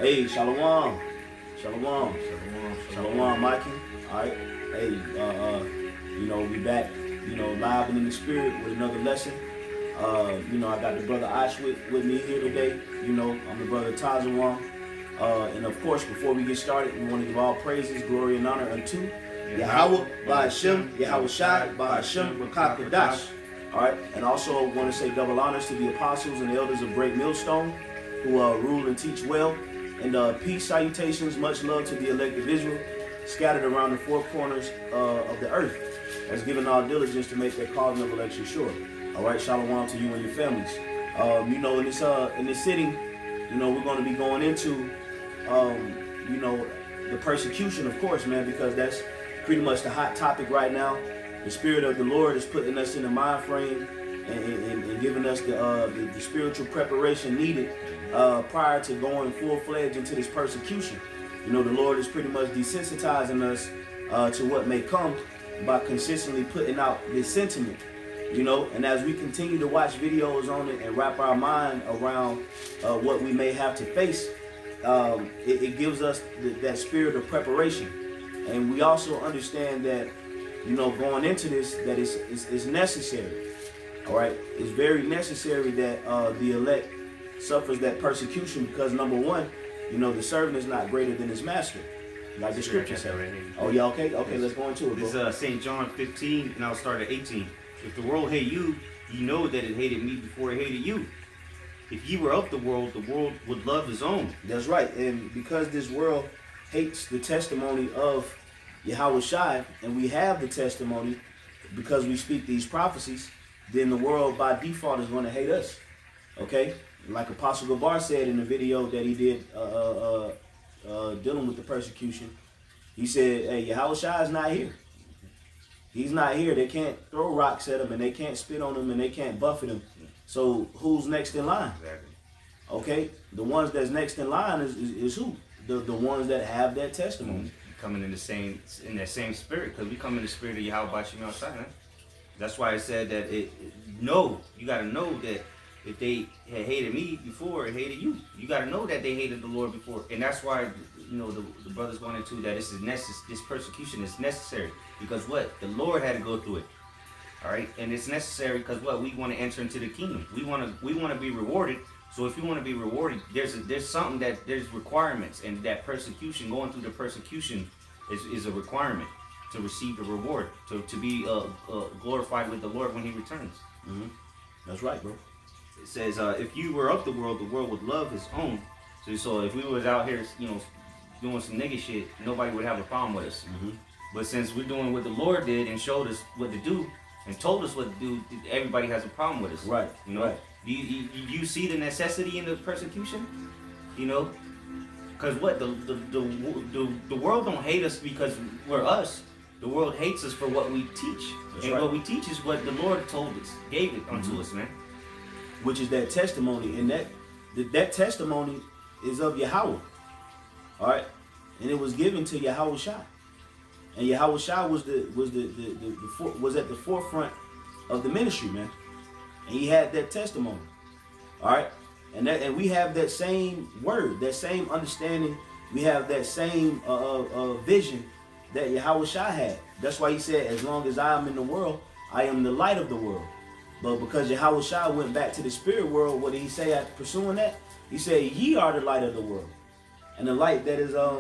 Hey, Shalom. Shalom. Shalom, Mikey. All right. Hey, we back, live and in the spirit with another lesson. I got the brother Ash with me here today. I'm the brother Tazawam. And of course, before we get started, we want to give all praises, glory, and honor unto Yahweh, by Hashem, Yahweh Shai, by Hashem, Rakakadash. All right. And also want to say double honors to the apostles and the elders of Great Millstone who rule and teach well. And peace, salutations, much love to the elect of Israel, scattered around the four corners of the earth, has given all diligence to make that calling of election sure. All right, shalom to you and your families. In this sitting, we're going to be going into, the persecution, of course, man, because that's pretty much the hot topic right now. The Spirit of the Lord is putting us in the mind frame and giving us the spiritual preparation needed prior to going full-fledged into this persecution. The Lord is pretty much desensitizing us to what may come by consistently putting out this sentiment. And as we continue to watch videos on it and wrap our mind around what we may have to face, it gives us that spirit of preparation. And we also understand that, going into this, that it's necessary. All right, it's very necessary that the elect suffers that persecution because, number one, the servant is not greater than his master. Like the scripture says. Right. Oh, yeah, okay, let's go into it, bro. This is St. John 15, and I'll start at 18. If the world hate you, you know that it hated me before it hated you. If ye were of the world would love his own. That's right, and because this world hates the testimony of Yahweh Shai, and we have the testimony because we speak these prophecies, then the world by default is going to hate us. Okay? Like Apostle Gabar said in the video that he did dealing with the persecution, he said, hey, Yahweh Shai is not here. He's not here. They can't throw rocks at him, and they can't spit on him, and they can't buffet him. So who's next in line? Exactly. Okay? The ones that's next in line is who? The ones that have that testimony. Coming in that same spirit, because we come in the spirit of Yahweh Bashim outside. Huh? That's why it said that you got to know that if they had hated me before, it hated you. You got to know that they hated the Lord before. And that's why, the brothers going into that this persecution is necessary. Because what? The Lord had to go through it. All right? And it's necessary because what? We want to enter into the kingdom. We want to be rewarded. So if you want to be rewarded, there's something there's requirements. And that persecution, going through the persecution is a requirement to receive the reward. To be glorified with the Lord when he returns. Mm-hmm. That's right, bro. It says, if you were of the world would love his own. So if we was out here, doing some nigga shit, nobody would have a problem with us. Mm-hmm. But since we're doing what the Lord did and showed us what to do and told us what to do, everybody has a problem with us. Right. Right. Do you see the necessity in the persecution? Because what? The world don't hate us because we're us. The world hates us for what we teach. That's and right. What we teach is what the Lord told us, gave it unto us, man. Which is that testimony, and that testimony is of Yahweh. All right, and it was given to Yahweh Shai, and Yahweh Shai was at the forefront of the ministry, man, and he had that testimony. All right, and we have that same word, that same understanding. We have that same vision that Yahweh Shai had. That's why he said, "As long as I am in the world, I am the light of the world." But because Yahweh Shai went back to the spirit world, what did he say after pursuing that? He said, ye are the light of the world. And the light that is, a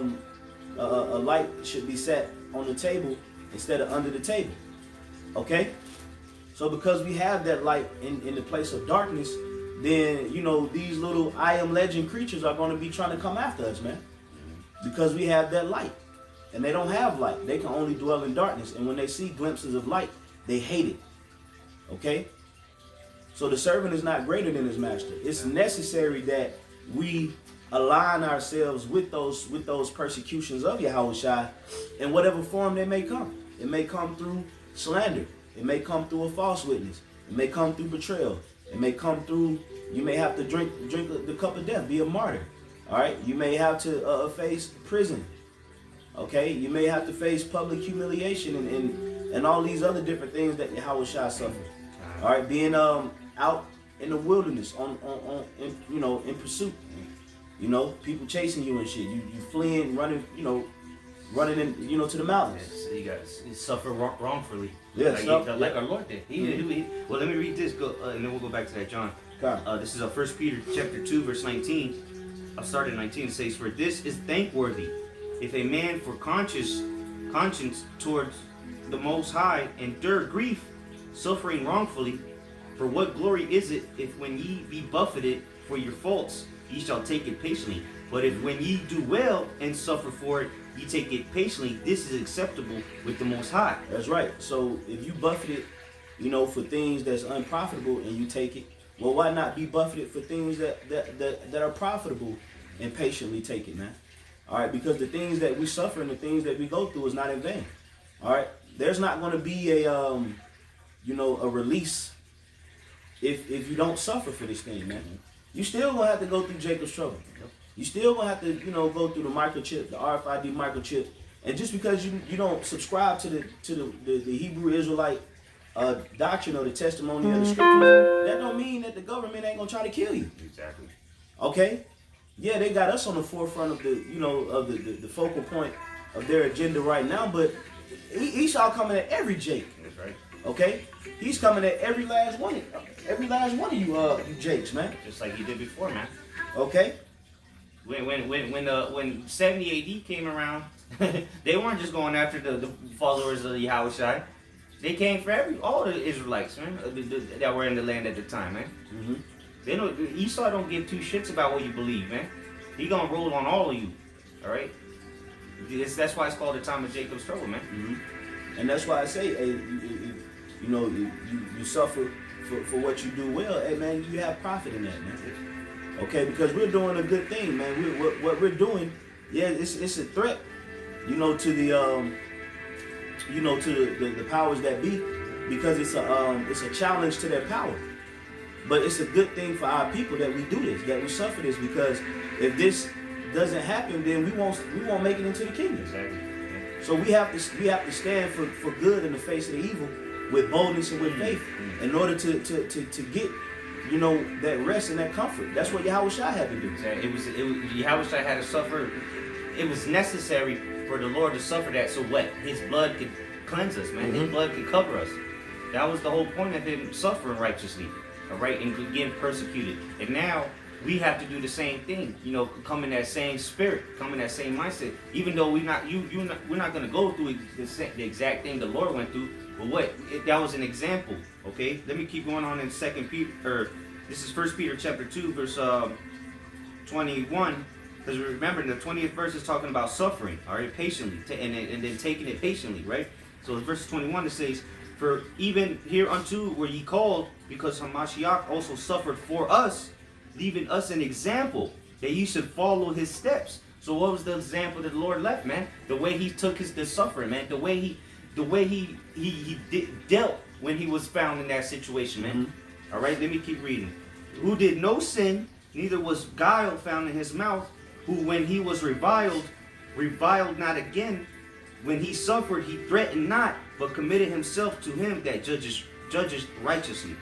light should be set on the table instead of under the table. Okay? So because we have that light in the place of darkness, then, these little I am legend creatures are going to be trying to come after us, man. Because we have that light. And they don't have light. They can only dwell in darkness. And when they see glimpses of light, they hate it. Okay? So the servant is not greater than his master. It's necessary that we align ourselves with those persecutions of Yahweh Shai in whatever form they may come. It may come through slander. It may come through a false witness. It may come through betrayal. It may come through, you may have to drink the cup of death, be a martyr. All right? You may have to face prison. Okay? You may have to face public humiliation and all these other different things that Yahweh Shai suffered. All right? Being out in the wilderness in pursuit. You know, people chasing you and shit. You fleeing, running, running in, to the mountains. So you guys suffer wrongfully. Yeah, like our Lord did. Well, let me read this, and then we'll go back to that, John. This is 1 Peter chapter 2, verse 19. I'll start at 19. It says, "For this is thankworthy, if a man for conscience towards the Most High endure grief, suffering wrongfully. For what glory is it, if when ye be buffeted for your faults, ye shall take it patiently? But if when ye do well and suffer for it, ye take it patiently, this is acceptable with the Most High." That's right. So if you buffeted, for things that's unprofitable and you take it, well, why not be buffeted for things that are profitable and patiently take it, man? All right, because the things that we suffer and the things that we go through is not in vain. All right, there's not going to be a release if you don't suffer for this thing, man. You still gonna have to go through Jacob's trouble. You still gonna have to, go through the microchip, the RFID microchip, and just because you don't subscribe to the Hebrew Israelite doctrine or the testimony of the scriptures, that don't mean that the government ain't gonna try to kill you. Exactly. Okay, yeah, they got us on the forefront of the focal point of their agenda right now, but Esau coming at every Jake. That's right. Okay, he's coming at every last one of you Jakes, man. Just like he did before, man. Okay. When 70 AD came around, they weren't just going after the followers of Yahushua. They came for all the Israelites, man, that were in the land at the time, man. Mm-hmm. They know Esau don't give two shits about what you believe, man. He gonna roll on all of you, all right? That's why it's called the time of Jacob's trouble, man. Mm-hmm. And that's why I say, hey, you suffer for what you do well. Hey, man, you have profit in that, man. Okay, because we're doing a good thing, man. What we're doing, yeah, it's a threat, to the to the powers that be, because it's a challenge to their power. But it's a good thing for our people that we do this, that we suffer this, because if this doesn't happen, then we won't make it into the kingdom. Exactly. So we have to stand for good in the face of the evil with boldness and with faith in order to get that rest and that comfort. That's what Yahushua had to do. It was Yahushua had to suffer. It was necessary for the Lord to suffer that, so what? His blood could cleanse us, man. His blood could cover us. That was the whole point of him suffering righteously, all right, and getting persecuted. And now we have to do the same thing, come in that same spirit, come in that same mindset. Even though we're not going to go through the exact thing the Lord went through, but that was an example. Okay, let me keep going on in 2 Peter, or this is 1 Peter chapter 2, verse 21. Because remember, the 20th verse is talking about suffering, all right, patiently, and then taking it patiently, right? So in verse 21 it says, "For even hereunto were ye called, because Hamashiach also suffered for us, leaving us an example, that ye should follow his steps." So what was the example that the Lord left, man? The way he took the suffering, man. The way he dealt when he was found in that situation, man. Mm-hmm. All right, let me keep reading. "Who did no sin, neither was guile found in his mouth, who when he was reviled not again. When he suffered, he threatened not, but committed himself to him that judges righteously."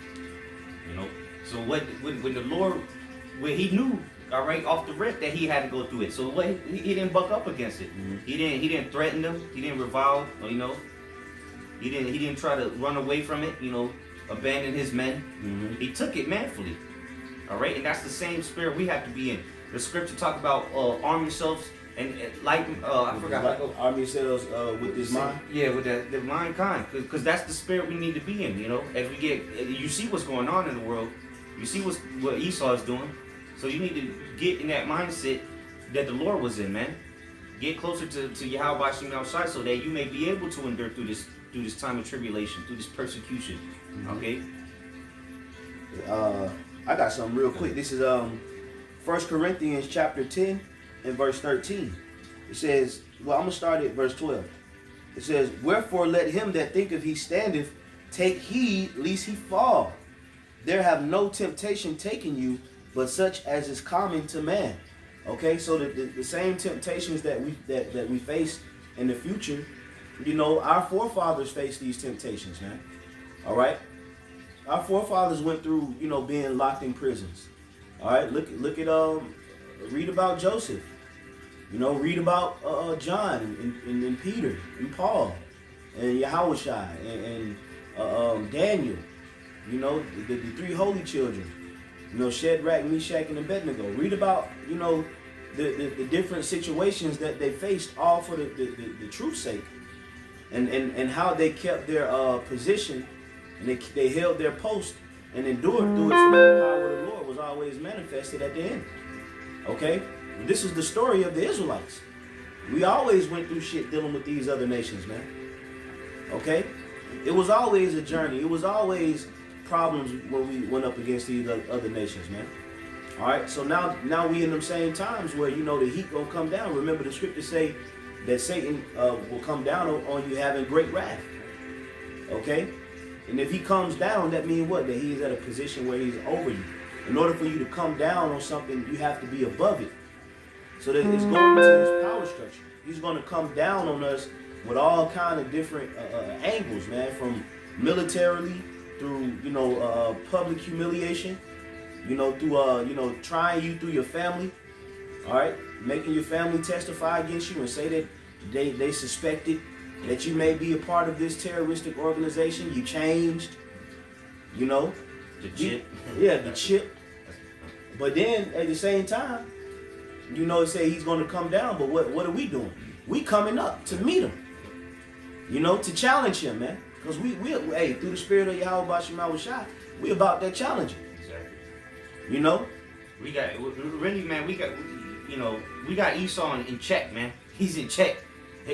So when the Lord, he knew, all right, off the rip that he had to go through it. So he didn't buck up against it. Mm-hmm. He didn't threaten them. He didn't revile. He didn't try to run away from it. Abandon his men. Mm-hmm. He took it manfully. All right, and that's the same spirit we have to be in. The scripture talk about arm yourselves and like I forgot. Arm yourselves with this mind. Yeah, with the mind kind, because that's the spirit we need to be in. As we you see what's going on in the world, you see what Esau is doing, so you need to get in that mindset that the Lord was in, man. Get closer to Yahweh Shem outside, so that you may be able to endure through this time of tribulation, through this persecution. Mm-hmm. Okay. I got something real quick. This is 1 Corinthians chapter 10 and verse 13. It says, well, I'm going to start at verse 12. It says, "Wherefore let him that thinketh he standeth take heed lest he fall. There have no temptation taken you, but such as is common to man." Okay, so the same temptations that we face in the future, our forefathers faced these temptations, man. All right, our forefathers went through, being locked in prisons. All right, look at read about Joseph. You know, read about John and Peter and Paul and Yahushua and Daniel. You know, the three holy children. You know, Shadrach, Meshach, and Abednego. Read about, you know, the different situations that they faced, all for the truth's sake, and how they kept their position, and they held their post and endured through it, so that the power of the Lord was always manifested at the end. Okay, this is the story of the Israelites. We always went through shit dealing with these other nations, man. Okay, it was always a journey. It was always problems when we went up against these other nations, man. All right, so now we in them same times where, you know, the heat gonna come down. Remember, the scriptures say that Satan will come down on you having great wrath. Okay, and if he comes down, that means what? That he is at a position where he's over you. In order for you to come down on something, you have to be above it. So that it's going into his power structure. He's gonna come down on us with all kind of different angles, man, from militarily through, you know, public humiliation, you know, through you know, trying you through your family, all right, making your family testify against you and say that they suspected that you may be a part of this terroristic organization. You changed, you know, the chip. Yeah, the chip. But then at the same time, you know, it say he's going to come down. But what are we doing? We coming up to meet him, you know, to challenge him, man. Because we hey, through the spirit of Yahweh Shai, we about that challenging. Exactly. You know? We got, really, man, we got Esau in check, man. He's in check.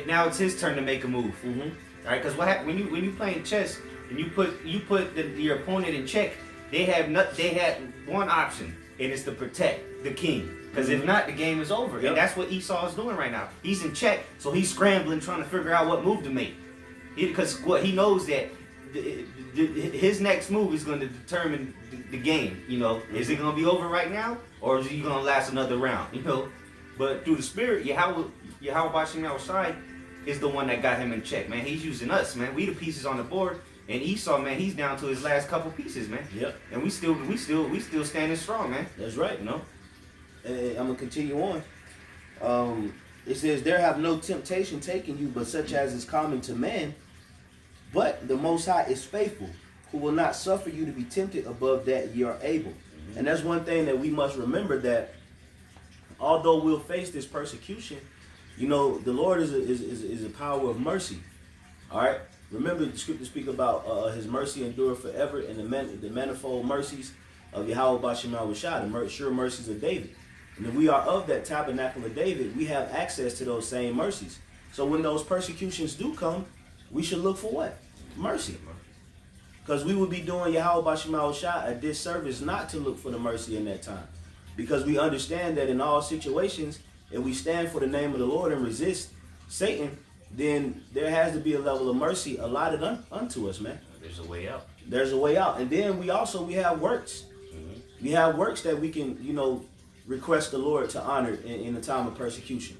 Now it's his turn to make a move. Mm-hmm. All right, because what happens when you playing chess and you put your opponent in check, they had one option, and it's to protect the king. Because if not, the game is over. Yep. And that's what Esau is doing right now. He's in check, so he's scrambling, trying to figure out what move to make. Because he knows that his next move is going to determine the game. You know, is it going to be over right now, or is it going to last another round? You know, but through the spirit, Yahweh Shai is the one that got him in check, man. He's using us, man. We the pieces on the board, and Esau, man, he's down to his last couple pieces, man. Yep. And we still standing strong, man. That's right. You know. I'm gonna continue on. It says, "There have no temptation taken you, but such as is common to man. But the Most High is faithful, who will not suffer you to be tempted above that ye are able." Mm-hmm. And that's one thing that we must remember, that although we'll face this persecution, you know, the Lord is a power of mercy. All right. Remember, the scriptures speak about His mercy endure forever, and the manifold mercies of Yahweh Bashim Shai, the sure mercies of David. And if we are of that tabernacle of David, we have access to those same mercies. So when those persecutions do come, we should look for what? Mercy. Because we would be doing Yahweh Bashim Shai a disservice not to look for the mercy in that time. Because we understand that in all situations, if we stand for the name of the Lord and resist Satan, then there has to be a level of mercy allotted unto us, man. There's a way out. There's a way out. And then we have works. Mm-hmm. We have works that we can, you know, request the Lord to honor in the time of persecution.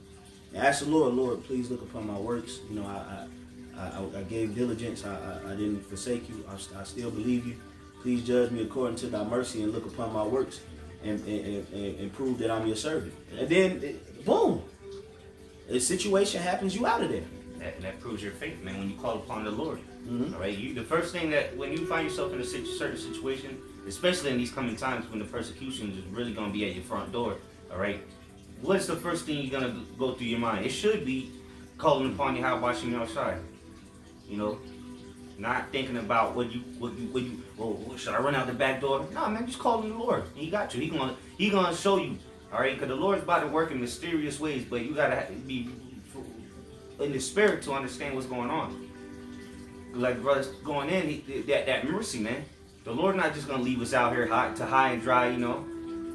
And ask the Lord, Lord, please look upon my works. You know, I gave diligence. I didn't forsake you. I still believe you. Please judge me according to thy mercy and look upon my works and prove that I'm your servant. And then, boom, a situation happens, you out of there. That proves your faith, man, when you call upon the Lord. Mm-hmm. All right, the first thing that when you find yourself in a certain situation, especially in these coming times when the persecution is really going to be at your front door, all right, what's the first thing you're going to go through your mind? It should be calling upon Yahweh Bashim Shai. You know, not thinking about what you should I run out the back door? No, man, just call on the Lord. He got you. He gonna show you. All right, because the Lord's about to work in mysterious ways, but you gotta be in the spirit to understand what's going on. Like brothers going in, that mercy, man. The Lord not just gonna leave us out here high and dry, you know.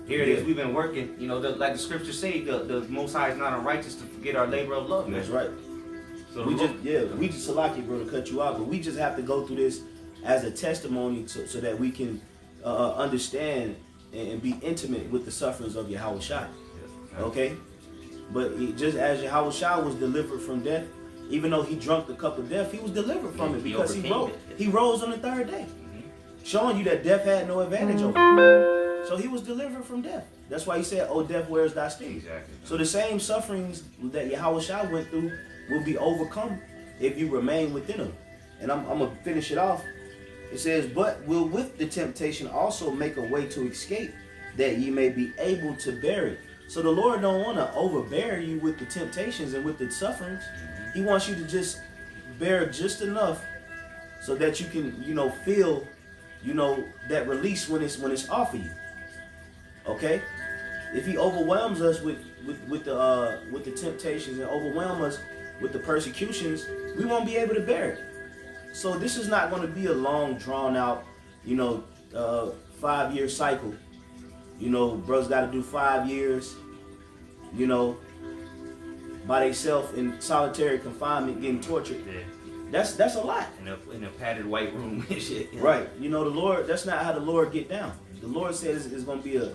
Here it is, we've been working, you know, like the scriptures say, the Most High is not unrighteous to forget our labor of love, man. That's right. So we just Salaki, bro, to cut you out, but we just have to go through this as a testimony so that we can understand and be intimate with the sufferings of Yahweh Shai. Yeah. Okay? But just as Yahweh Shai was delivered from death, even though he drunk the cup of death, he was delivered from it because he rose on the third day. Mm-hmm. Showing you that death had no advantage over him. So he was delivered from death. That's why he said, "Oh, death, where is thy sting?" Exactly. So the same sufferings that Yahushua went through will be overcome if you remain within him. And I'm going to finish it off. It says, "But will with the temptation also make a way to escape, that ye may be able to bear it." So the Lord don't want to overbear you with the temptations and with the sufferings. He wants you to just bear just enough so that you can, feel, that release when it's off of you. Okay? If he overwhelms us with the temptations and overwhelm us with the persecutions, we won't be able to bear it. So this is not going to be a long, drawn out, 5-year cycle. Brothers got to do 5 years, by themselves in solitary confinement, getting tortured. Yeah. That's a lot. In a padded white room and shit. Right. The Lord, that's not how the Lord get down. The Lord said it's going to be a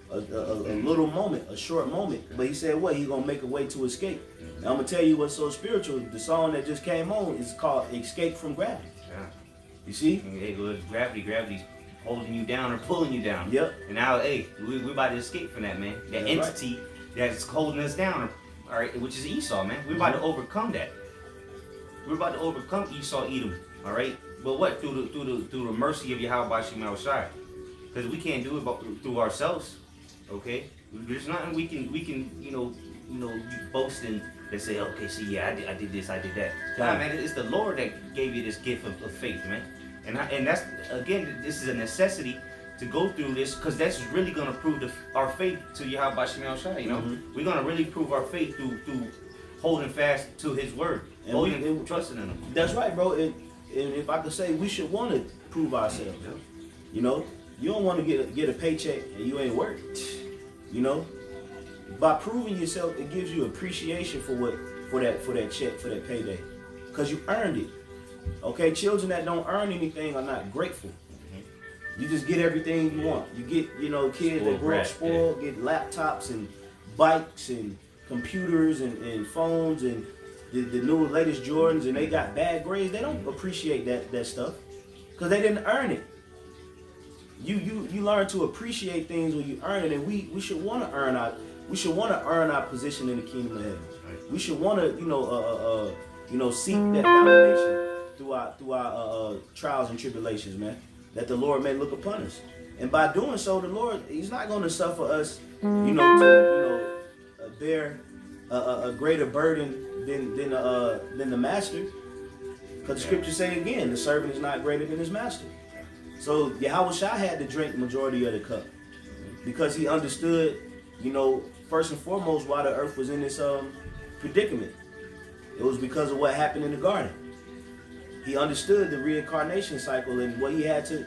little moment, a short moment. But he said what? He's going to make a way to escape. Now, I'm going to tell you what's so spiritual. The song that just came on is called Escape from Gravity. Yeah. You see? Hey, well, gravity's holding you down or pulling you down. Yep. And now, hey, we're about to escape from that, man. That entity that's holding us down, all right, which is Esau, man. We're about to overcome that. We're about to overcome Esau, Edom, all right. But what? Through the mercy of Yahweh Shema Shai, because we can't do it through ourselves. Okay. There's nothing we can you boast in and say, okay, see, yeah, I did this, I did that. Nah, man, it's the Lord that gave you this gift of faith, man. And that's, again, this is a necessity to go through this, because that's really going to prove our faith to Yahweh Shema Shai, We're going to really prove our faith through holding fast to his word, and trusting in him. That's right, bro. And if I could say, we should want to prove ourselves. Yeah. You don't want to get a paycheck and you ain't working. By proving yourself, it gives you appreciation for that check, for that payday, because you earned it. Okay, children that don't earn anything are not grateful. You just get everything you want. You get, kids that grow up spoiled, get laptops and bikes and computers and phones and the new latest Jordans, and they got bad grades. They don't appreciate that stuff because they didn't earn it. You learn to appreciate things when you earn it, and we should want to earn our position in the kingdom of heaven. Right. We should want to seek that validation through our trials and tribulations, man. That the Lord may look upon us, and by doing so, the Lord, He's not going to suffer us, to bear a greater burden than the master, because the scriptures say again, the servant is not greater than his master. So Yahushua had to drink the majority of the cup because he understood, first and foremost, why the earth was in this predicament. It was because of what happened in the garden. He understood the reincarnation cycle and what he had to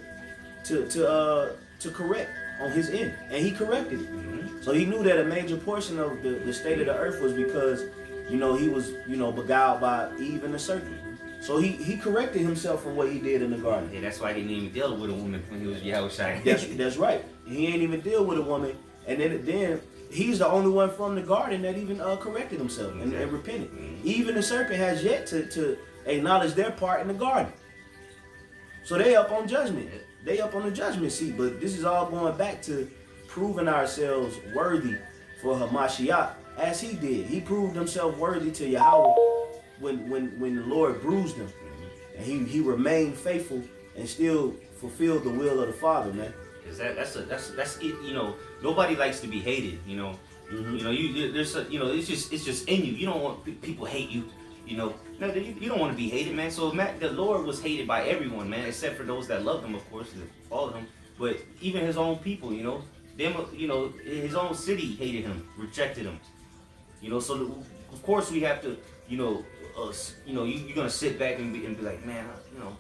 correct on his end, and he corrected it. Mm-hmm. So he knew that a major portion of the state of the earth was because, he was, beguiled by Eve and the serpent. So he corrected himself from what he did in the garden. Yeah, that's why he didn't even deal with a woman when he was Yahushua. That's right. He ain't even deal with a woman, and then he's the only one from the garden that even corrected himself and repented. Mm-hmm. Even the serpent has yet to acknowledge their part in the garden. So they up on judgment. They up on the judgment seat. But this is all going back to proving ourselves worthy for Hamashiach, as he did. He proved himself worthy to Yahweh when the Lord bruised him. And he remained faithful and still fulfilled the will of the Father, man. That's it. Nobody likes to be hated. Mm-hmm. It's just in you. You don't want people hate you. No, you don't want to be hated, man. So the Lord was hated by everyone, man, except for those that loved him, of course, that followed him. But even his own people, his own city hated him, rejected him. So of course we have to, you're gonna sit back and be like, man,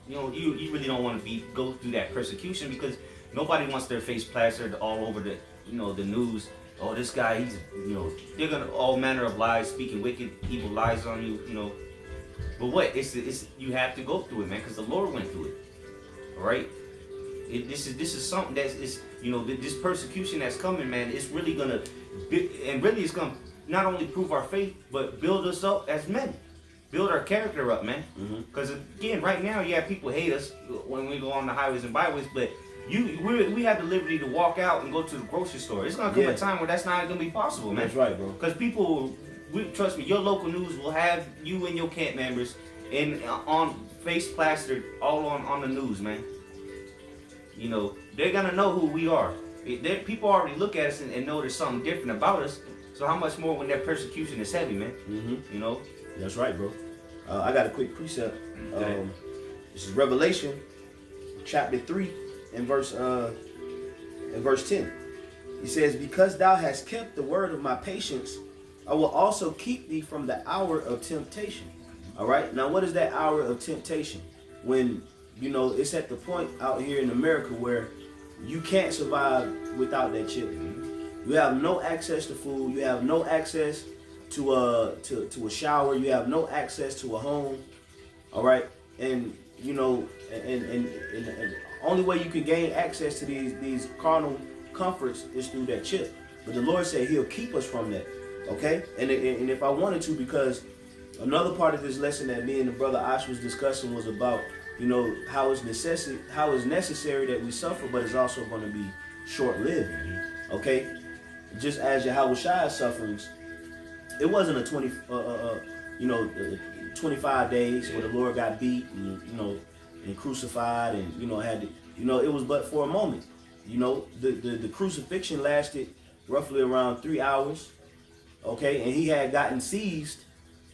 you really don't want to go through that persecution, because nobody wants their face plastered all over the news. Oh, this guy, they're gonna all manner of lies, speaking wicked, evil lies on you, But what? It's you have to go through it, man, because the Lord went through it. All right. This is something that is, this persecution that's coming, man. It's really gonna, it's gonna not only prove our faith, but build us up as men, build our character up, man. Because again, right now, yeah, people hate us when we go on the highways and byways, but We have the liberty to walk out and go to the grocery store. It's gonna come a time where that's not gonna be possible, man. That's right, bro. Because people, trust me, your local news will have you and your camp members on face plastered all on the news, man. You know, they're gonna know who we are. People already look at us and know there's something different about us. So how much more when that persecution is heavy, man? You know. That's right, bro. I got a quick precept. This is Revelation, chapter 3, and verse 10. He says, "Because thou hast kept the word of my patience, I will also keep thee from the hour of temptation." All right. Now, what is that hour of temptation? When, you know, it's at the point out here in America where you can't survive without that chip. You have no access to food. You have no access to a shower. You have no access to a home. All right. And, you know, and the only way you can gain access to these carnal comforts is through that chip. But the Lord said He'll keep us from that. Okay. And if I wanted to, because another part of this lesson that me and the brother Ash was discussing was about, you know, how it's necessary that we suffer, but it's also going to be short-lived. Okay. Just as Yahweh's sufferings, it wasn't a 25 days where the Lord got beat and, you know, and crucified and, you know, had to, you know, it was but for a moment. You know, the crucifixion lasted roughly around 3 hours. Okay, and He had gotten seized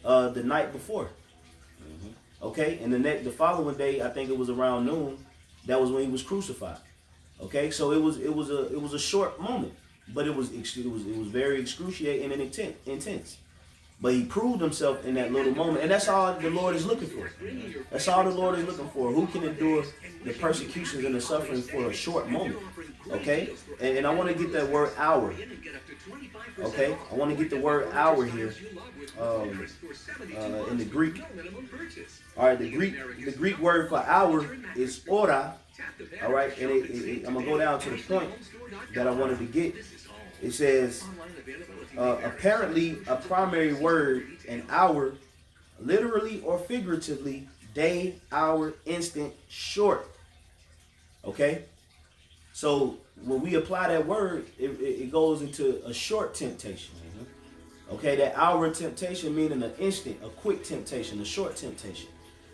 the night before. Okay, and the following day, I think it was around noon, that was when He was crucified. Okay, so it was a short moment, but it was very excruciating and intense. But He proved Himself in that little moment, and that's all the Lord is looking for. That's all the Lord is looking for. Who can endure the persecutions and the suffering for a short moment? Okay, and I want to get that word hour. Okay, I want to get the word hour here in the Greek. All right, the Greek word for hour is ora. All right, and I'm gonna go down to the point that I wanted to get. It says, apparently a primary word, an hour, literally or figuratively, day, hour, instant, short. Okay? So when we apply that word, it goes into a short temptation. Okay, that hour temptation meaning an instant, a quick temptation, a short temptation.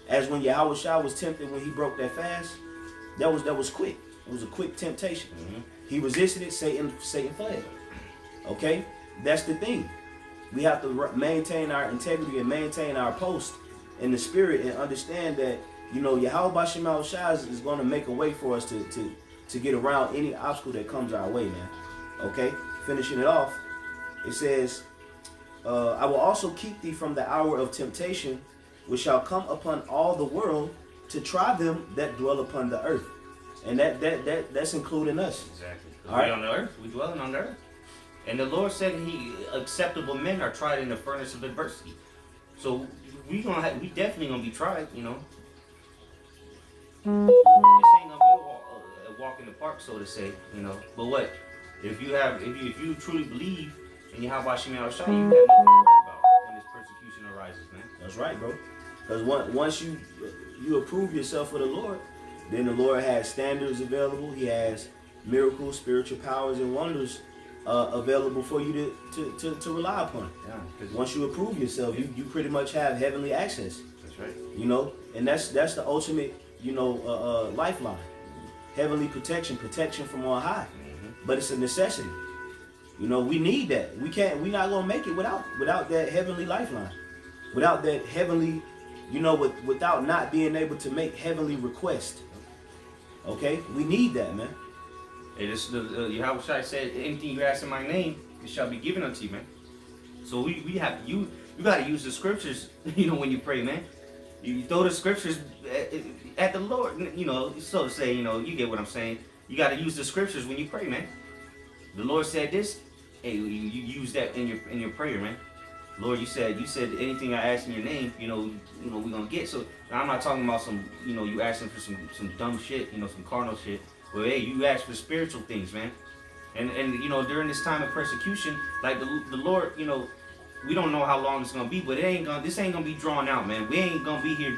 As when Yahweh was tempted when He broke that fast, that was quick. It was a quick temptation. He resisted it, Satan fled. Okay? That's the thing. We have to maintain our integrity and maintain our post in the spirit and understand that, you know, Yahweh is going to make a way for us to get around any obstacle that comes our way, man. Okay? Finishing it off, it says, I will also keep thee from the hour of temptation, which shall come upon all the world to try them that dwell upon the earth. And that's including us. Exactly. All right? We on the earth. We dwelling on the earth. And the Lord said acceptable men are tried in the furnace of adversity. So we definitely gonna be tried, you know. This ain't gonna be a walk in the park, so to say, you know. But what? If you truly believe in Yahweh Shemi Al-Shai, you have nothing to worry about when this persecution arises, man. That's right, bro. Because once you approve yourself for the Lord, then the Lord has standards available. He has miracles, spiritual powers, and wonders available for you to rely upon. Yeah, once you approve yourself, you pretty much have heavenly access. That's right. You know, and that's the ultimate, you know, lifeline. Heavenly protection from on high. But it's a necessity. You know, we need that. We're not gonna make it without that heavenly lifeline. Without that heavenly, you know, without not being able to make heavenly requests. Okay? We need that, man. It is Yahweh said, anything you ask in my name, it shall be given unto you, man. So we have you gotta use the scriptures, you know, when you pray, man. You throw the scriptures at the Lord, you know, so to say, you know, you get what I'm saying. You gotta use the scriptures when you pray, man. The Lord said this, hey, you use that in your prayer, man. Lord, you said anything I ask in your name, you know, we're gonna get. So I'm not talking about some, you know, you asking for some dumb shit, you know, some carnal shit. Well, hey, you ask for spiritual things, man. And you know, during this time of persecution, like the Lord, you know, we don't know how long it's gonna be, but this ain't gonna be drawn out, man. We ain't gonna be here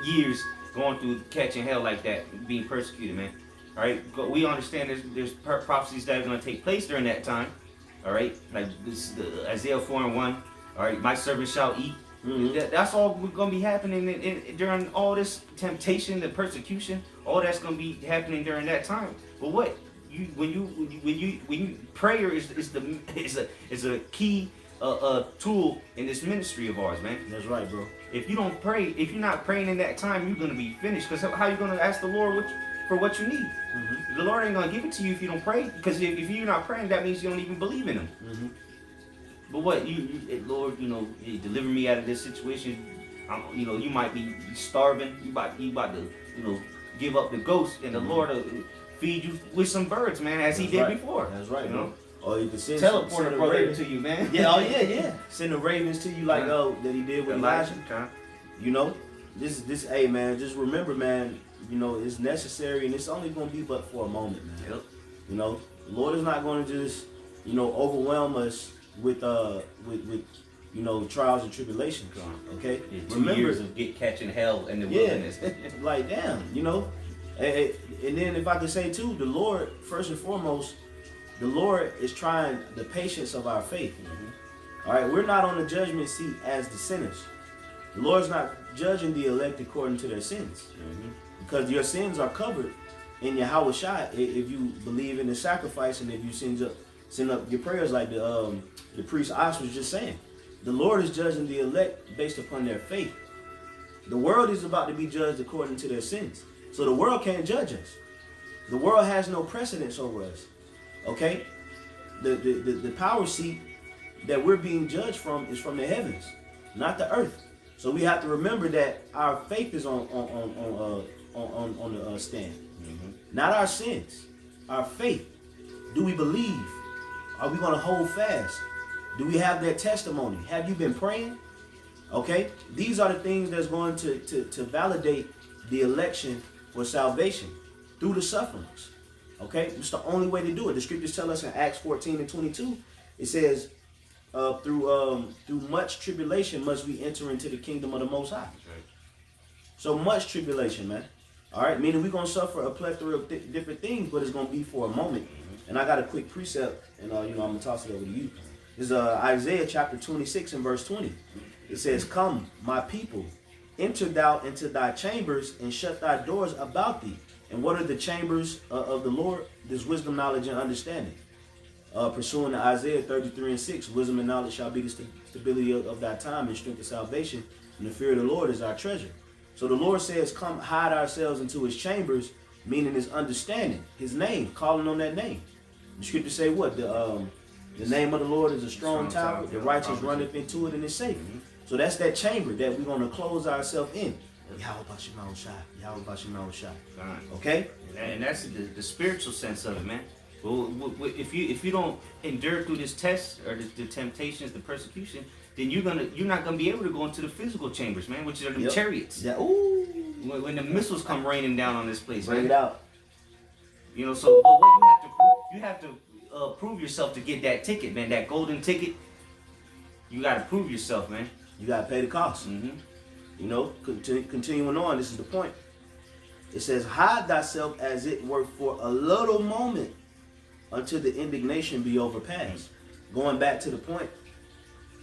years going through catching hell like that, being persecuted, man. All right, we understand there's prophecies that are going to take place during that time. All right, like this, Isaiah 4:1. All right, my servant shall eat. That's all going to be happening during all this temptation, the persecution. All that's going to be happening during that time. But what when you prayer is a key tool in this ministry of ours, man. That's right, bro. If you don't pray, if you're not praying in that time, you're going to be finished. Because how are you going to ask the Lord for what you need? The Lord ain't going to give it to you if you don't pray. Because if you're not praying, that means you don't even believe in Him. But what Lord, you deliver me out of this situation. You might be starving. You about to, give up the ghost, and the Lord will feed you with some birds, man, as He did before. That's right, Or you can send teleport a brother to you, man. Yeah. Send the ravens to you like that He did with Elijah. Hey man, just remember, man. It's necessary, and it's only going to be but for a moment, man. The Lord is not going to just overwhelm us with trials and tribulations. Okay. Yeah, 2 years of catching hell in the wilderness. Like damn, and then if I could say too, the Lord first and foremost. The Lord is trying the patience of our faith. All right, we're not on the judgment seat as the sinners. The Lord's not judging the elect according to their sins, because your sins are covered in Yahweh Shai if you believe in the sacrifice and if you send up your prayers like the priest Ox was just saying. The Lord is judging the elect based upon their faith. The world is about to be judged according to their sins, so the world can't judge us. The world has no precedence over us. Okay, the power seat that we're being judged from is from the heavens, not the earth. So we have to remember that our faith is on the stand, not our sins. Our faith. Do we believe? Are we going to hold fast? Do we have that testimony? Have you been praying? Okay, these are the things that's going to validate the election for salvation through the sufferings. Okay, it's the only way to do it. The scriptures tell us in Acts 14:22, it says, through much tribulation must we enter into the kingdom of the Most High. Right. So much tribulation, man. All right, meaning we're gonna suffer a plethora of different things, but it's gonna be for a moment. And I got a quick precept, and I'm gonna toss it over to you. It's Isaiah chapter 26 and verse 20. It says, "Come, my people, enter thou into thy chambers and shut thy doors about thee." And what are the chambers of the Lord? There's wisdom, knowledge, and understanding. Pursuing to Isaiah 33:6, wisdom and knowledge shall be the stability of thy time and strength of salvation, and the fear of the Lord is our treasure. So the Lord says, come hide ourselves into His chambers, meaning His understanding, His name, calling on that name. The scriptures say what? The name of the Lord is a strong tower. The righteous runneth into it and is safe. So that's that chamber that we're going to close ourselves in. Okay? And that's the spiritual sense of it, man. Well, if you don't endure through this test or the temptations, the persecution, then you're not gonna be able to go into the physical chambers, man, which are the chariots. Yeah. Ooh. When the missiles come raining down on this place, bring man. it out. So but what you have to prove yourself to get that ticket, man. That golden ticket. You got to prove yourself, man. You got to pay the cost. Continuing on, this is the point. It says, hide thyself as it were for a little moment until the indignation be overpassed. Going back to the point,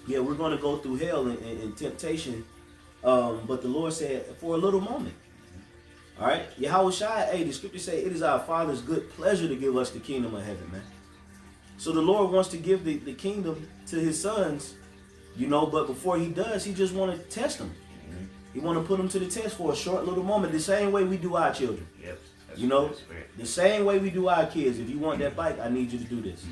we're going to go through hell and temptation, but the Lord said, for a little moment. All right? Yahweh Shai, the scriptures say, it is our Father's good pleasure to give us the kingdom of heaven, man. So the Lord wants to give the kingdom to His sons, but before He does, He just want to test them. He want to put them to the test for a short little moment, the same way we do our children. Yep. The same way we do our kids. If you want that bike, I need you to do this.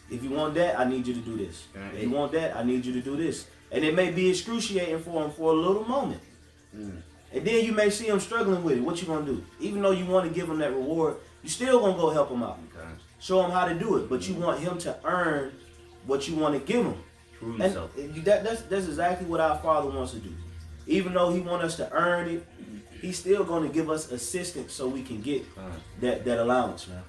If you want that, I need you to do this. If you want that, I need you to do this. And it may be excruciating for them for a little moment. And then you may see them struggling with it. What you going to do? Even though you want to give them that reward, you still going to go help them out. Show them how to do it. But you want him to earn what you want to give him. Prove yourself. That's exactly what our Father wants to do. Even though He wants us to earn it, He's still going to give us assistance so we can get that allowance, man.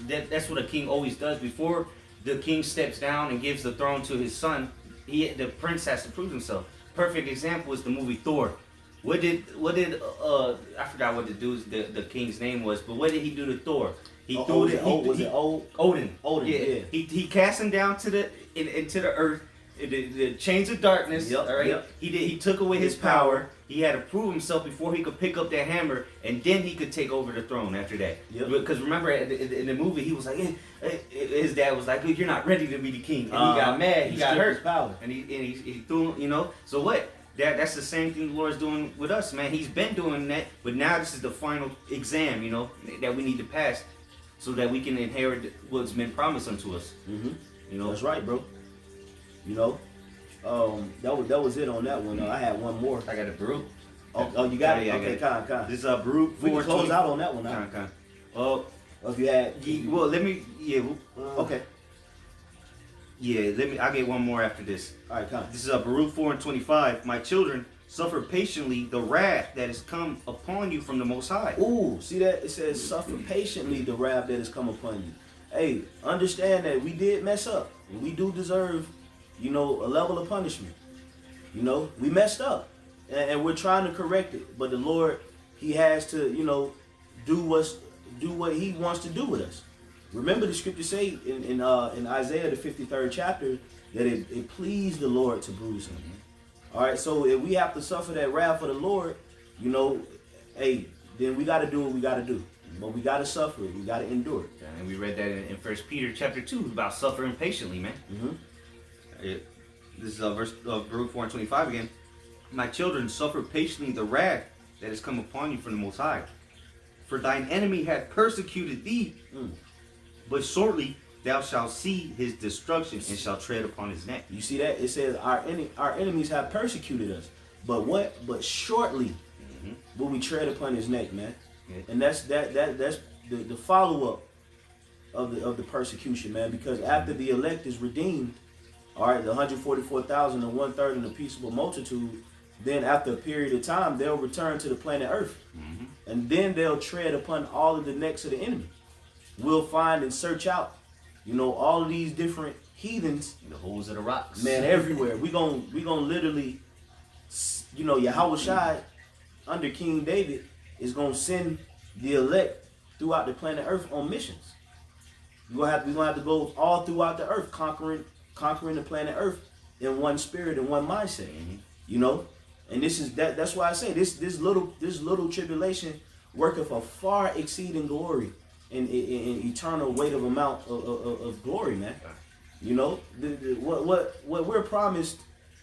That's what a king always does. Before the king steps down and gives the throne to his son, the prince has to prove himself. Perfect example is the movie Thor. What did I forgot what the king's name was, but what did he do to Thor? He threw it Odin. Odin, yeah. He cast him down to into the earth, the chains of darkness. Yep, all right. yep. He took away his power. He had to prove himself before he could pick up that hammer, and then he could take over the throne after that. Yep. Because remember, in the movie, he was like, his dad was like, "You're not ready to be the king," and he got mad. He got hurt, his power. and he threw him. You know. So what? That's the same thing the Lord's doing with us, man. He's been doing that, but now this is the final exam, you know, that we need to pass, so that we can inherit what's been promised unto us. Mm-hmm. You know, that's right, bro. You know, that was it on that one. I had one more. I got a Baruch. Oh, you got it. Yeah, Okay, con. This is a Baruch. We can close out on that one. Con. If you had, well, let me. Yeah. Okay. Yeah, I'll get one more after this. All right, come. This is Baruch 4:25. My children, suffer patiently the wrath that has come upon you from the Most High. Ooh, see that? It says, suffer patiently the wrath that has come upon you. Hey, understand that we did mess up. And we do deserve, you know, a level of punishment. You know, we messed up. And we're trying to correct it. But the Lord, He has to, you know, do what He wants to do with us. Remember the scripture say in Isaiah the 53rd chapter that it pleased the Lord to bruise him. All right, so if we have to suffer that wrath for the Lord, you know, hey, then we got to do what we got to do. But we got to suffer it. We got to endure it. And we read that in 1 Peter chapter 2 about suffering patiently, man. Mm-hmm. This is verse Baruch 4:25 again. My children, suffer patiently the wrath that has come upon you from the Most High. For thine enemy hath persecuted thee, but shortly thou shalt see his destruction and shall tread upon his neck. You see that? It says our enemies have persecuted us. But what? But shortly will we tread upon his neck, man. Yeah. And that's the follow-up of the persecution, man. Because after the elect is redeemed, all right, the 144,000 and 1/3 in the peaceable multitude, then after a period of time, they'll return to the planet Earth. And then they'll tread upon all of the necks of the enemy. We'll find and search out, you know, all of these different heathens, the holes of the rocks, man, everywhere. We gonna literally, you know, Yahweh Shai under King David is gonna send the elect throughout the planet Earth on missions. We're gonna have to go all throughout the earth, conquering the planet Earth in one spirit and one mindset. You know, and this is that's why I say this little tribulation worketh a far exceeding glory. In eternal weight of amount of glory, man. You know, what we're promised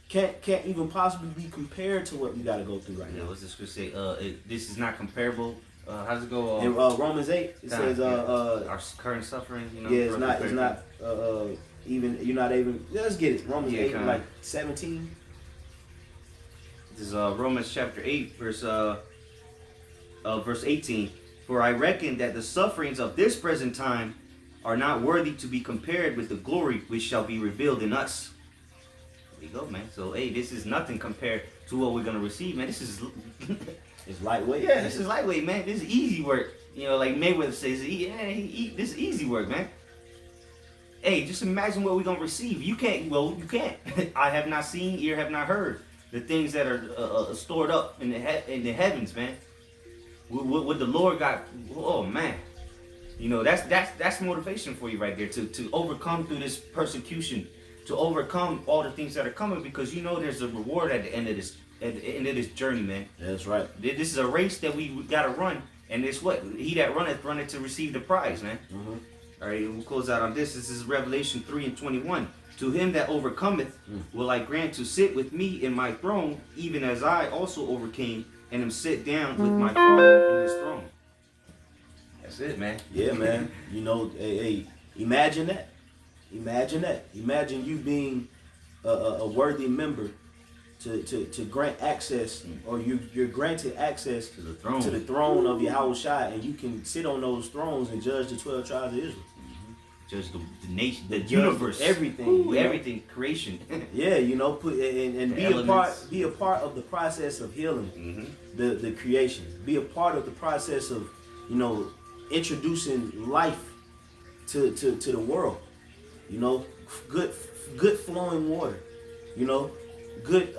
can't even possibly be compared to what we got to go through right now. What's the scripture say? This is not comparable. How does it go? In Romans 8, it says our current suffering. You know, yeah, it's not even. You're not even. Let's get it. Romans 8, like 17. This is Romans chapter 8, verse 18. For I reckon that the sufferings of this present time are not worthy to be compared with the glory which shall be revealed in us. There you go, man. So, hey, this is nothing compared to what we're going to receive, man. This is... It's lightweight. Yeah, this is lightweight, man. This is easy work. You know, like Mayweather says, this is easy work, man. Hey, just imagine what we're going to receive. You can't. I have not seen, ear have not heard the things that are stored up in the heavens, man. What the Lord got, oh man, you know, that's motivation for you right there to overcome through this persecution, to overcome all the things that are coming, because you know there's a reward at the end of this journey, man. That's right. This is a race that we gotta run, and it's what he that runneth to receive the prize, man. All right, we'll close out on this. This is Revelation 3:21. To him that overcometh will I grant to sit with me in my throne, even as I also overcame and am sit down with my Father in his throne. That's it, man. Yeah, man. You know, hey, imagine that. Imagine you being a worthy member to grant access, or you're granted access to the throne of Yahweh Shai, and you can sit on those thrones and judge the 12 tribes of Israel. Judge the nation, the universe, everything. Ooh, everything, creation. Yeah, you know, put and be a part of the process of healing the creation. Be a part of the process of, you know, introducing life to the world. You know, good flowing water. You know, good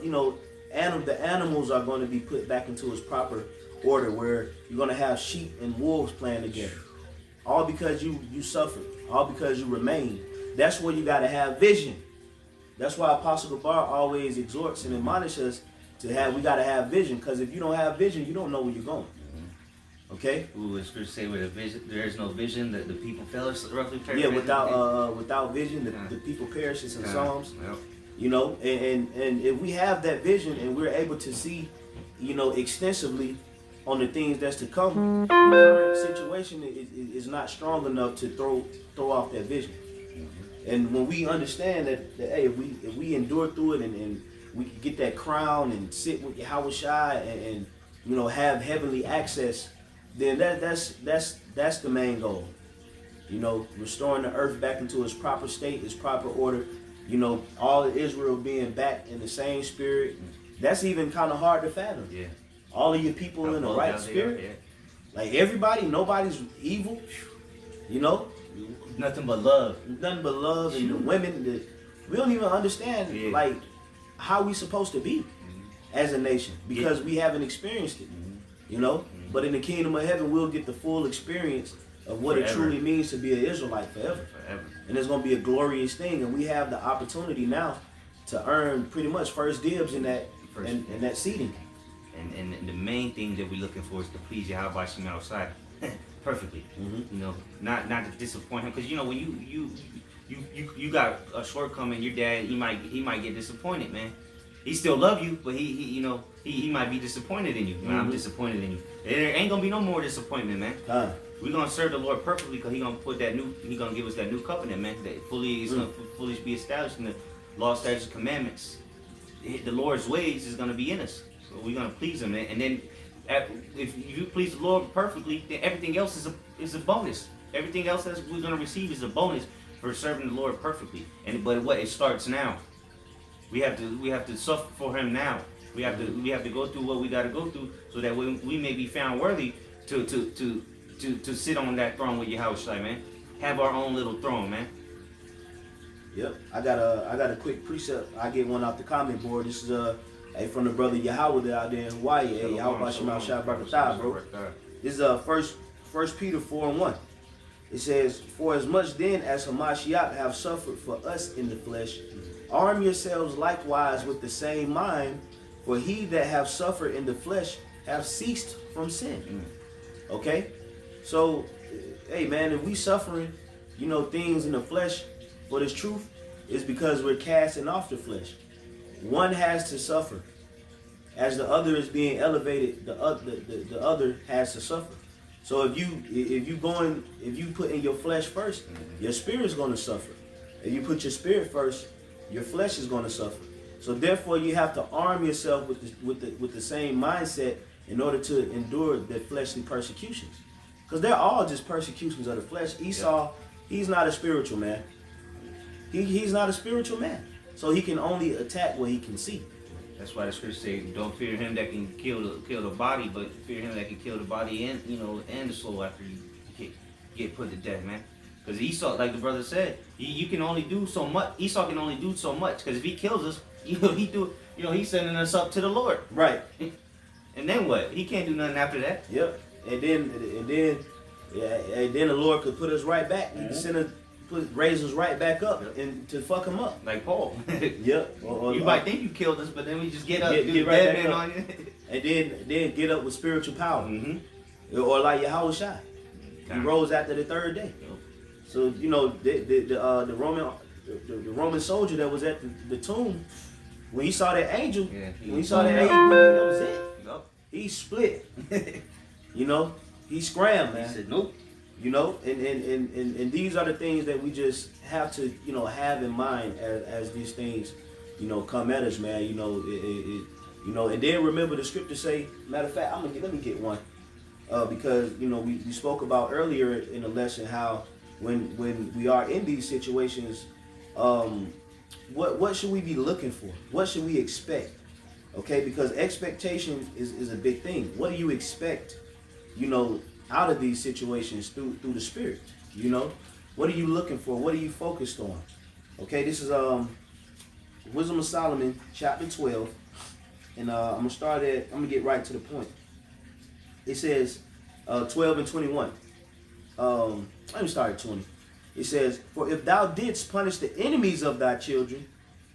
you know, the animals are going to be put back into its proper order, where you're going to have sheep and wolves playing together. All because you suffered. All because you remained. That's where you got to have vision. That's why Apostle Gabar always exhorts and admonishes us we got to have vision. Because if you don't have vision, you don't know where you're going. Okay? Ooh, it's good to say with a vision, there is no vision, that the people perish, roughly perish. Yeah, without vision, the people perish. It's in Psalms. Yep. You know, and if we have that vision and we're able to see, you know, extensively on the things that's to come, the current situation is not strong enough to throw off that vision. And when we understand that hey, if we endure through it and we can get that crown and sit with Yahweh Shai and you know, have heavenly access, then that's the main goal. You know, restoring the earth back into its proper state, its proper order. You know, all of Israel being back in the same spirit. That's even kind of hard to fathom. Yeah. All of your people in the right spirit. Yeah. Like everybody, nobody's evil. You know? Nothing but love. Nothing but love. And the women, we don't even understand like how we supposed to be as a nation, because we haven't experienced it. You know? But in the kingdom of heaven, we'll get the full experience of what it truly means to be an Israelite forever. And it's going to be a glorious thing. And we have the opportunity now to earn pretty much first dibs in that in that seating. And the main thing that we're looking for is to please Yahweh Shem outside perfectly. You know, not to disappoint him, because you know when you got a shortcoming, your dad he might get disappointed, man. He still love you, but he might be disappointed in you. Man, I'm disappointed in you. There ain't gonna be no more disappointment, man. We're gonna serve the Lord perfectly, because He's gonna give us that new covenant, man. That is gonna fully be established in the law, statutes, and commandments. The Lord's ways is gonna be in us, so we're gonna please Him, man. And then, if you please the Lord perfectly, then everything else is a bonus. Everything else that we're gonna receive is a bonus for serving the Lord perfectly. But it starts now. We have to suffer for Him now. We have to go through what we got to go through, so that we may be found worthy to sit on that throne with Yahweh Shai, man. Have our own little throne, man. Yep. I got a quick precept. I get one off the comment board. This is from the brother Yahweh out there in Hawaii. Hey, Yahweh Shema Shai Barakatah, bro. This is First Peter 4:1. It says, "For as much then as Hamashiach have suffered for us in the flesh, arm yourselves likewise with the same mind, for he that have suffered in the flesh have ceased from sin." Okay? So, hey man, if we suffering, you know, things in the flesh for this truth, is because we're casting off the flesh. One has to suffer. As the other is being elevated, the other has to suffer. So if you put in your flesh first, your spirit's gonna suffer. If you put your spirit first, your flesh is gonna suffer. So therefore you have to arm yourself with the same mindset in order to endure the fleshly persecutions. Because they're all just persecutions of the flesh. Esau, he's not a spiritual man. He's not a spiritual man. So he can only attack what he can see. That's why the scripture says, "Don't fear him that can kill the body, but fear him that can kill the body and the soul after you get put to death, man." Because Esau, like the brother said, you can only do so much. Esau can only do so much, because if he kills us, he's sending us up to the Lord. Right. And then what? He can't do nothing after that. Yep. And then the Lord could put us right back. He can raise us right back up and to fuck him up. Like Paul. Yep. You might think you killed us, but then we just get up, get right back up on you. And then get up with spiritual power. Or like Yahweh Shai. He rose after the third day. So, you know, the Roman soldier that was at the tomb, when he saw that angel, that was it. Yep. He split. You know, he scrammed, man. He said, nope. You know, and these are the things that we just have to, you know, have in mind as these things, you know, come at us, man. You know, and then remember the scripture say, matter of fact, let me get one, because you know we spoke about earlier in the lesson how when we are in these situations, what should we be looking for? What should we expect? Okay, because expectation is a big thing. What do you expect, you know, out of these situations through the Spirit? You know, what are you looking for? What are you focused on? Okay, this is Wisdom of Solomon, chapter 12, and I'm gonna get right to the point. It says 12 and 21. Let me start at 20. It says, "For if thou didst punish the enemies of thy children,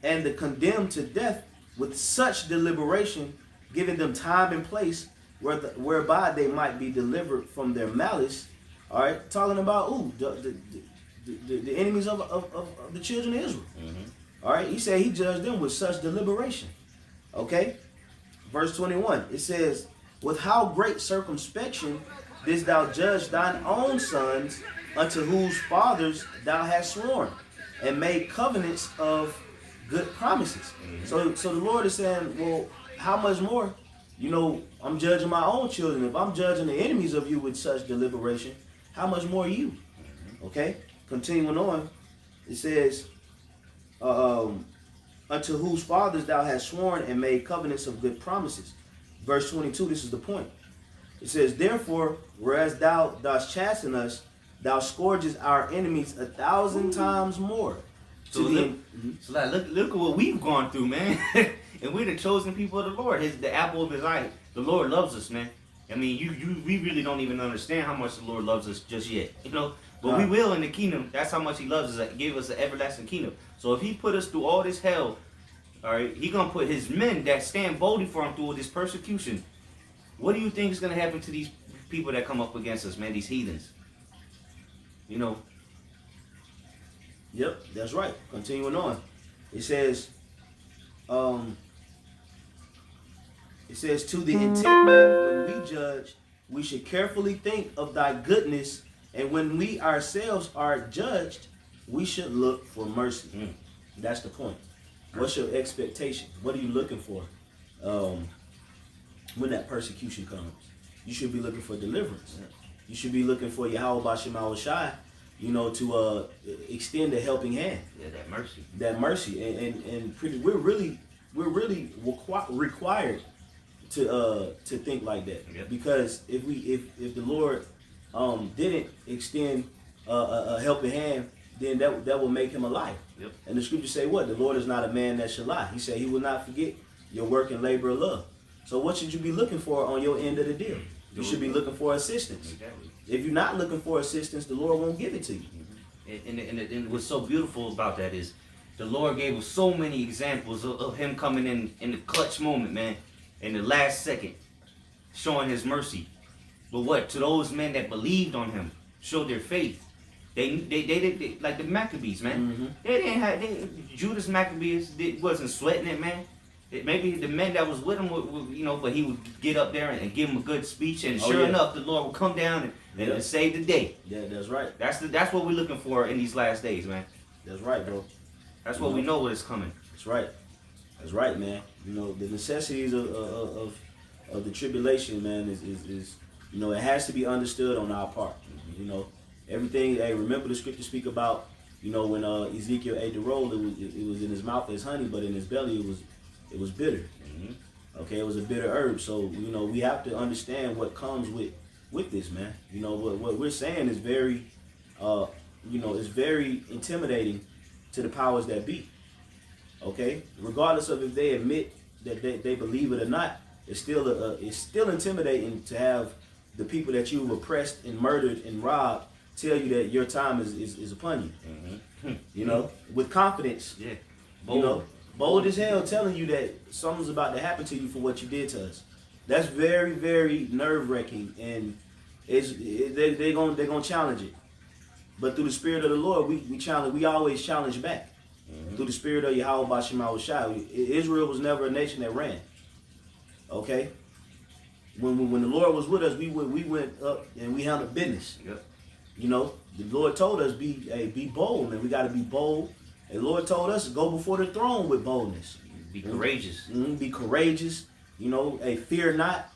and the condemned to death with such deliberation, giving them time and place whereby they might be delivered from their malice." All right, talking about the enemies of the children of Israel. All right, he said he judged them with such deliberation. Okay, verse 21. It says, "With how great circumspection didst thou judge thine own sons, unto whose fathers thou hast sworn, and made covenants of good promises." So the Lord is saying, well, how much more? You know, I'm judging my own children. If I'm judging the enemies of you with such deliberation, how much more you? Okay, continuing on, it says, "Unto whose fathers thou hast sworn and made covenants of good promises." Verse 22, this is the point. It says, "Therefore, whereas thou dost chasten us, thou scourgest our enemies 1,000 times more." So look at what we've gone through, man. And we're the chosen people of the Lord. The apple of his eye. The Lord loves us, man. I mean, we really don't even understand how much the Lord loves us just yet, you know. But we will in the kingdom. That's how much he loves us. Gave us an everlasting kingdom. So if he put us through all this hell, all right, he gonna put his men that stand boldly for him through all this persecution. What do you think is gonna happen to these people that come up against us, man? These heathens. You know. Yep, that's right. Continuing on, it says, "To the intent that when we judge, we should carefully think of thy goodness, and when we ourselves are judged, we should look for mercy." That's the point. What's your expectation? What are you looking for when that persecution comes? You should be looking for deliverance. You should be looking for Yahweh Bashim Shai, you know, to extend a helping hand. Yeah, that mercy. That mercy, and we're really required to think like that. Yep. Because if the Lord didn't extend a helping hand, then that will make him a liar. Yep. And the scriptures say what? The Lord is not a man that should lie. He said he will not forget your work and labor of love. So what should you be looking for on your end of the deal? You should be looking for assistance. Exactly. If you're not looking for assistance, the Lord won't give it to you. And what's so beautiful about that is the Lord gave us so many examples of him coming in the clutch moment, man, in the last second, showing his mercy. But what? To those men that believed on him, showed their faith. They like the Maccabees, man. They didn't have Judas Maccabees wasn't sweating it, man. Maybe the men that was with him would, you know, but he would get up there and give him a good speech, and sure enough, the Lord would come down and save the day. Yeah, that's right. That's what we're looking for in these last days, man. That's right, bro. That's what we know what is coming. That's right. That's right, man. You know, the necessities of the tribulation, man, is you know, it has to be understood on our part. You know, everything. Hey, remember the scripture speak about, you know, when Ezekiel ate the roll, it was in his mouth as honey, but in his belly it was bitter. Okay, it was a bitter herb. So, you know, we have to understand what comes with this, man. You know, what we're saying is very, you know, it's very intimidating to the powers that be. Okay, regardless of if they admit that they believe it or not, it's still intimidating to have the people that you've oppressed and murdered and robbed tell you that your time is upon you. You know, with confidence. Yeah, bold. You know, bold as hell, telling you that something's about to happen to you for what you did to us. That's very, very nerve-wracking, and they're gonna challenge it. But through the Spirit of the Lord, we always challenge back. Through the Spirit of Yahweh Bashim Shai. Israel was never a nation that ran. Okay? When the Lord was with us, we went up and we handled business. Yep. You know, the Lord told us be bold, man. We got to be bold. And the Lord told us to go before the throne with boldness. Be courageous. Be courageous. You know, hey, fear not.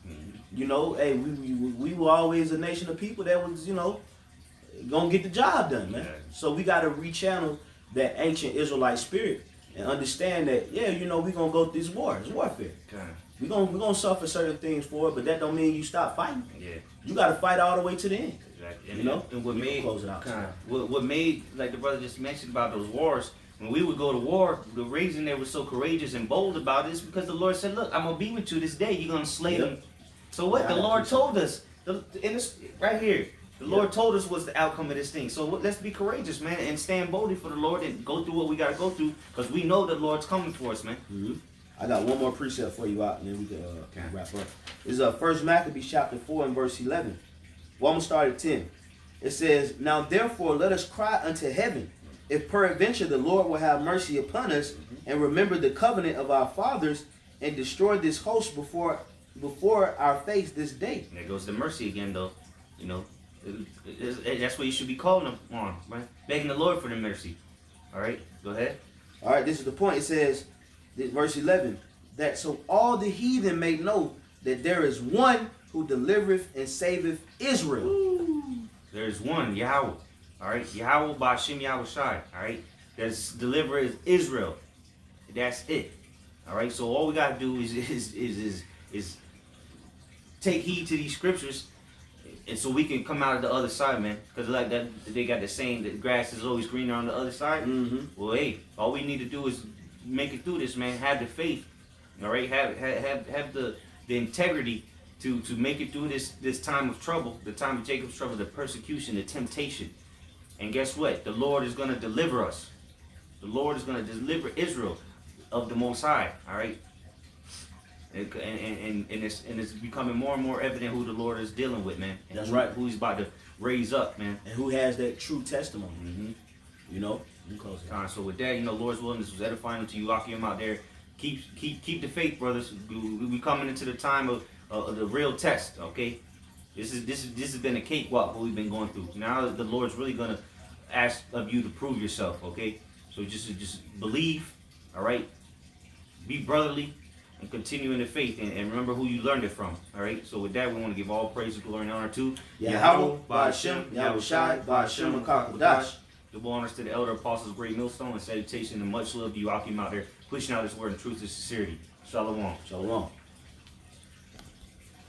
You know, hey, we were always a nation of people that was, you know, gonna get the job done, man. Yeah. So we got to rechannel that ancient Israelite spirit and understand that, yeah, you know, we're gonna go through this war. It's warfare. Okay. We're gonna suffer certain things for it, but that don't mean you stop fighting. Yeah. You gotta fight all the way to the end. Exactly. And you know? And what made close it out. What made, like the brother just mentioned about those wars, when we would go to war, the reason they were so courageous and bold about it is because the Lord said, look, I'm going to be with you this day. You're going to slay them. So what? The Lord told us, right here, the Lord told us what's the outcome of this thing. So let's be courageous, man, and stand boldly for the Lord and go through what we got to go through because we know the Lord's coming for us, man. I got one more precept for you out, and then we can wrap up. This is 1 Maccabees chapter 4 and verse 11. Well, I'm going to start at 10. It says, now therefore let us cry unto heaven, if peradventure the Lord will have mercy upon us, and remember the covenant of our fathers, and destroy this host before our face this day. And there goes the mercy again, though. You know, that's what you should be calling them on, right? Begging the Lord for the mercy. All right, go ahead. All right, this is the point. It says, verse 11, that so all the heathen may know that there is one who delivereth and saveth Israel. Ooh. There's one, Yahweh. All right, Yahweh Ba'Shem Yahweh Shai. All right, that's deliverer is Israel. That's it. All right, so all we gotta do is take heed to these scriptures, and so we can come out of the other side, man. Because like that, they got the saying that grass is always greener on the other side. Well, hey, all we need to do is make it through this, man. Have the faith. All right, have the integrity to make it through this time of trouble, the time of Jacob's trouble, the persecution, the temptation. And guess what? The Lord is going to deliver us. The Lord is going to deliver Israel of the Most High. All right. And it's becoming more and more evident who the Lord is dealing with, man. And that's right. Who He's about to raise up, man. And who has that true testimony. You know. So with that, you know, Lord's willing, this was edifying to you. Lock him out there. Keep the faith, brothers. We coming into the time of the real test. Okay. This has been a cakewalk what we've been going through. Now the Lord's really gonna ask of you to prove yourself. Okay. So just believe. All right. Be brotherly. And continue in the faith, and remember who you learned it from. All right. So with that, we want to give all praise, glory, and honor to Yahweh, Ba'Shem, Yahweh Shai, Ba'Shem, Akakadash. Double honors to the elder apostles, great millstone, and salutation and much love to you. I'll keep out there pushing out this word in truth and sincerity. Shalom. Shalom.